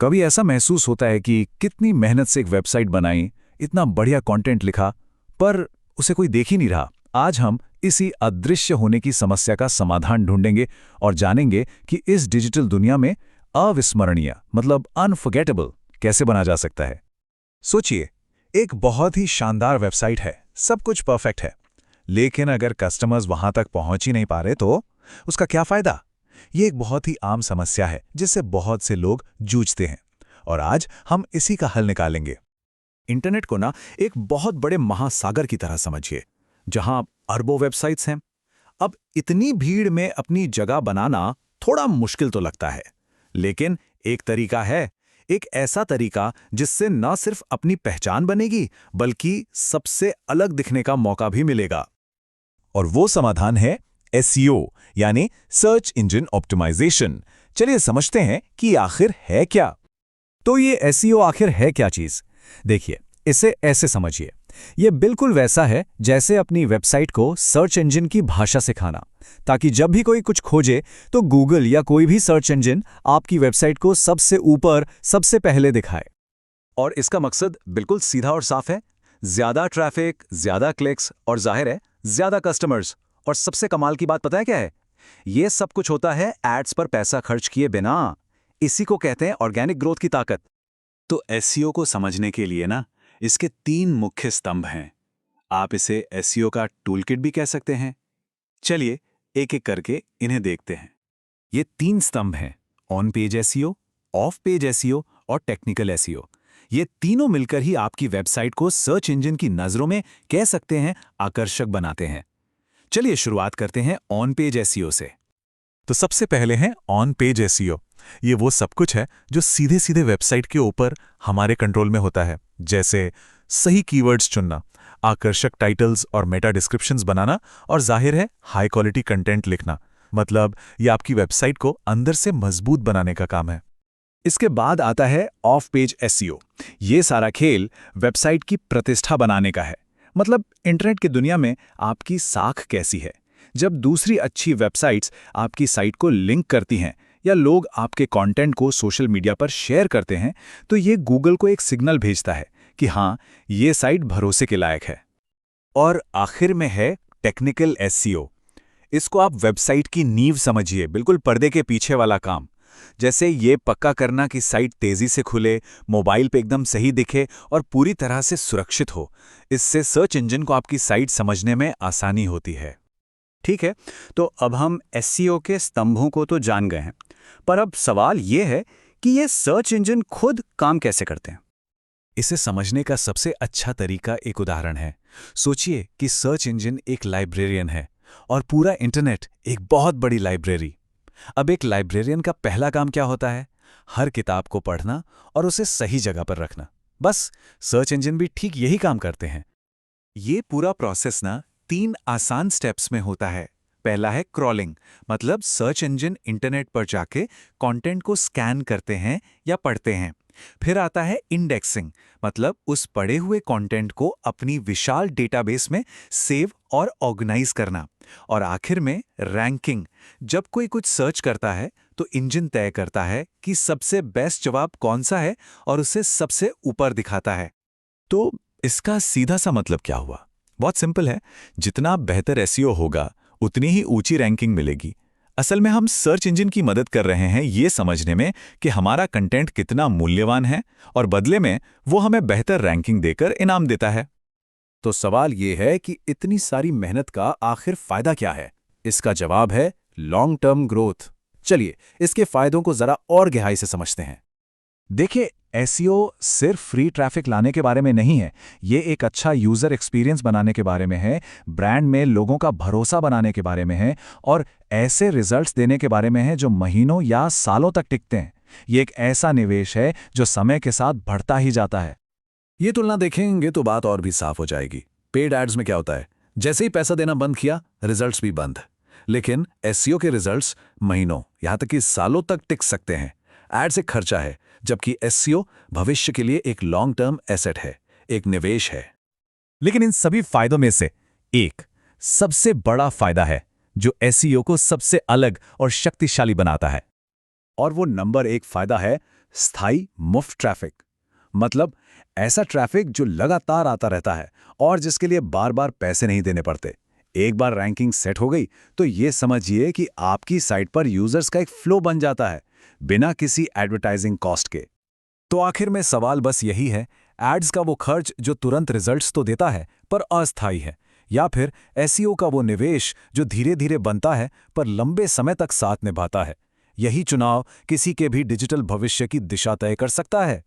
कभी ऐसा महसूस होता है कि कितनी मेहनत से एक वेबसाइट बनाई, इतना बढ़िया कंटेंट लिखा, पर उसे कोई देख ही नहीं रहा। आज हम इसी अदृश्य होने की समस्या का समाधान ढूंढेंगे और जानेंगे कि इस डिजिटल दुनिया में अविस्मरणीय मतलब अनफॉरगेटेबल कैसे बना जा सकता है। सोचिए, एक बहुत ही शानदार वेबसाइट है, सब कुछ परफेक्ट है, लेकिन अगर कस्टमर्स वहां तक पहुंच ही नहीं पा रहे तो उसका क्या फायदा? ये एक बहुत ही आम समस्या है जिससे बहुत से लोग जूझते हैं और आज हम इसी का हल निकालेंगे। इंटरनेट को ना एक बहुत बड़े महासागर की तरह समझिए, जहां अरबों वेबसाइट्स हैं। अब इतनी भीड़ में अपनी जगह बनाना थोड़ा मुश्किल तो लगता है, लेकिन एक तरीका है, एक ऐसा तरीका जिससे न सिर्फ अपनी पहचान बनेगी बल्कि सबसे अलग दिखने का मौका भी मिलेगा। और वो समाधान है एसईओ, यानी सर्च इंजन ऑप्टिमाइजेशन। चलिए समझते हैं कि आखिर है क्या। तो ये एसईओ आखिर है क्या चीज? देखिए, इसे ऐसे समझिए, ये बिल्कुल वैसा है जैसे अपनी वेबसाइट को सर्च इंजन की भाषा सिखाना, ताकि जब भी कोई कुछ खोजे तो गूगल या कोई भी सर्च इंजन आपकी वेबसाइट को सबसे ऊपर सबसे पहले दिखाए। और इसका मकसद बिल्कुल सीधा और साफ है, ज्यादा ट्रैफिक, ज्यादा क्लिक्स और जाहिर है ज्यादा कस्टमर्स। और सबसे कमाल की बात पता है क्या है? ये सब कुछ होता है एड्स पर पैसा खर्च किए बिना। इसी को कहते हैं ऑर्गेनिक ग्रोथ की ताकत। तो एसईओ को समझने के लिए ना, इसके 3 मुख्य स्तंभ हैं। आप इसे एसईओ का टूलकिट भी कह सकते हैं। चलिए एक एक करके इन्हें देखते हैं। ये 3 स्तंभ हैं: on page SEO, of page SEO और टेक्निकल एसईओ। ये तीनों मिलकर ही आपकी वेबसाइट को सर्च इंजन की नजरों में कह सकते हैं आकर्षक बनाते हैं। चलिए शुरुआत करते हैं ऑन पेज एसईओ से। तो सबसे पहले है ऑन पेज एसईओ। ये वो सब कुछ है जो सीधे सीधे वेबसाइट के ऊपर हमारे कंट्रोल में होता है, जैसे सही कीवर्ड्स चुनना, आकर्षक टाइटल्स और मेटा डिस्क्रिप्शंस बनाना और जाहिर है हाई क्वालिटी कंटेंट लिखना। मतलब ये आपकी वेबसाइट को अंदर से मजबूत बनाने का काम है। इसके बाद आता है ऑफ पेज एसईओ। ये सारा खेल वेबसाइट की प्रतिष्ठा बनाने का है। मतलब इंटरनेट की दुनिया में आपकी साख कैसी है। जब दूसरी अच्छी वेबसाइट्स आपकी साइट को लिंक करती हैं या लोग आपके कंटेंट को सोशल मीडिया पर शेयर करते हैं, तो ये गूगल को एक सिग्नल भेजता है कि हाँ, ये साइट भरोसे के लायक है। और आखिर में है टेक्निकल एसईओ। इसको आप वेबसाइट की नींव समझिए, बिल्कुल पर्दे के पीछे वाला काम। जैसे ये पक्का करना कि साइट तेजी से खुले, मोबाइल पे एकदम सही दिखे और पूरी तरह से सुरक्षित हो। इससे सर्च इंजन को आपकी साइट समझने में आसानी होती है। ठीक है, तो अब हम एसईओ के स्तंभों को तो जान गए हैं, पर अब सवाल ये है कि ये सर्च इंजन खुद काम कैसे करते हैं। इसे समझने का सबसे अच्छा तरीका एक उदाहरण है। सोचिए कि सर्च इंजन एक लाइब्रेरियन है और पूरा इंटरनेट एक बहुत बड़ी लाइब्रेरी। अब एक लाइब्रेरियन का पहला काम क्या होता है? हर किताब को पढ़ना और उसे सही जगह पर रखना। बस सर्च इंजन भी ठीक यही काम करते हैं। ये पूरा प्रोसेस ना 3 आसान स्टेप्स में होता है। पहला है क्रॉलिंग, मतलब सर्च इंजन इंटरनेट पर जाके कंटेंट को स्कैन करते हैं या पढ़ते हैं। फिर आता है इंडेक्सिंग, मतलब उस पढ़े हुए कंटेंट को अपनी विशाल डेटाबेस में सेव और ऑर्गेनाइज करना। और आखिर में रैंकिंग, जब कोई कुछ सर्च करता है तो इंजन तय करता है कि सबसे बेस्ट जवाब कौन सा है और उसे सबसे ऊपर दिखाता है। तो इसका सीधा सा मतलब क्या हुआ? बहुत सिंपल है, जितना बेहतर एसईओ होगा उतनी ही ऊंची रैंकिंग मिलेगी। असल में हम सर्च इंजन की मदद कर रहे हैं ये समझने में कि हमारा कंटेंट कितना मूल्यवान है और बदले में वो हमें बेहतर रैंकिंग देकर इनाम देता है। तो सवाल ये है कि इतनी सारी मेहनत का आखिर फायदा क्या है? इसका जवाब है लॉन्ग टर्म ग्रोथ। चलिए इसके फायदों को जरा और गहराई से समझते हैं। देखिए, एसईओ सिर्फ फ्री ट्रैफिक लाने के बारे में नहीं है, ये एक अच्छा यूजर एक्सपीरियंस बनाने के बारे में है, ब्रांड में लोगों का भरोसा बनाने के बारे में है और ऐसे रिजल्ट्स देने के बारे में है जो महीनों या सालों तक टिकते हैं। ये एक ऐसा निवेश है जो समय के साथ बढ़ता ही जाता है। ये तुलना देखेंगे तो बात और भी साफ हो जाएगी। पेड एड्स में क्या होता है? जैसे ही पैसा देना बंद किया, रिजल्ट्स भी बंद। लेकिन एसईओ के रिजल्ट्स महीनों, यहां तक कि सालों तक टिक सकते हैं। एड्स एक खर्चा है, जबकि एसईओ भविष्य के लिए एक लॉन्ग टर्म एसेट है, एक निवेश है। लेकिन इन सभी फायदों में से एक सबसे बड़ा फायदा है जो एसईओ को सबसे अलग और शक्तिशाली बनाता है। और वो नंबर 1 फायदा है स्थायी मुफ्त ट्रैफिक, मतलब ऐसा ट्रैफिक जो लगातार आता रहता है और जिसके लिए बार बार पैसे नहीं देने पड़ते। एक बार रैंकिंग सेट हो गई तो ये समझिए कि आपकी साइट पर यूजर्स का एक फ्लो बन जाता है, बिना किसी एडवर्टाइजिंग कॉस्ट के। तो आखिर में सवाल बस यही है, एड्स का वो खर्च जो तुरंत रिजल्ट्स तो देता है पर अस्थायी है, या फिर एसईओ का वो निवेश जो धीरे धीरे बनता है पर लंबे समय तक साथ निभाता है। यही चुनाव किसी के भी डिजिटल भविष्य की दिशा तय कर सकता है।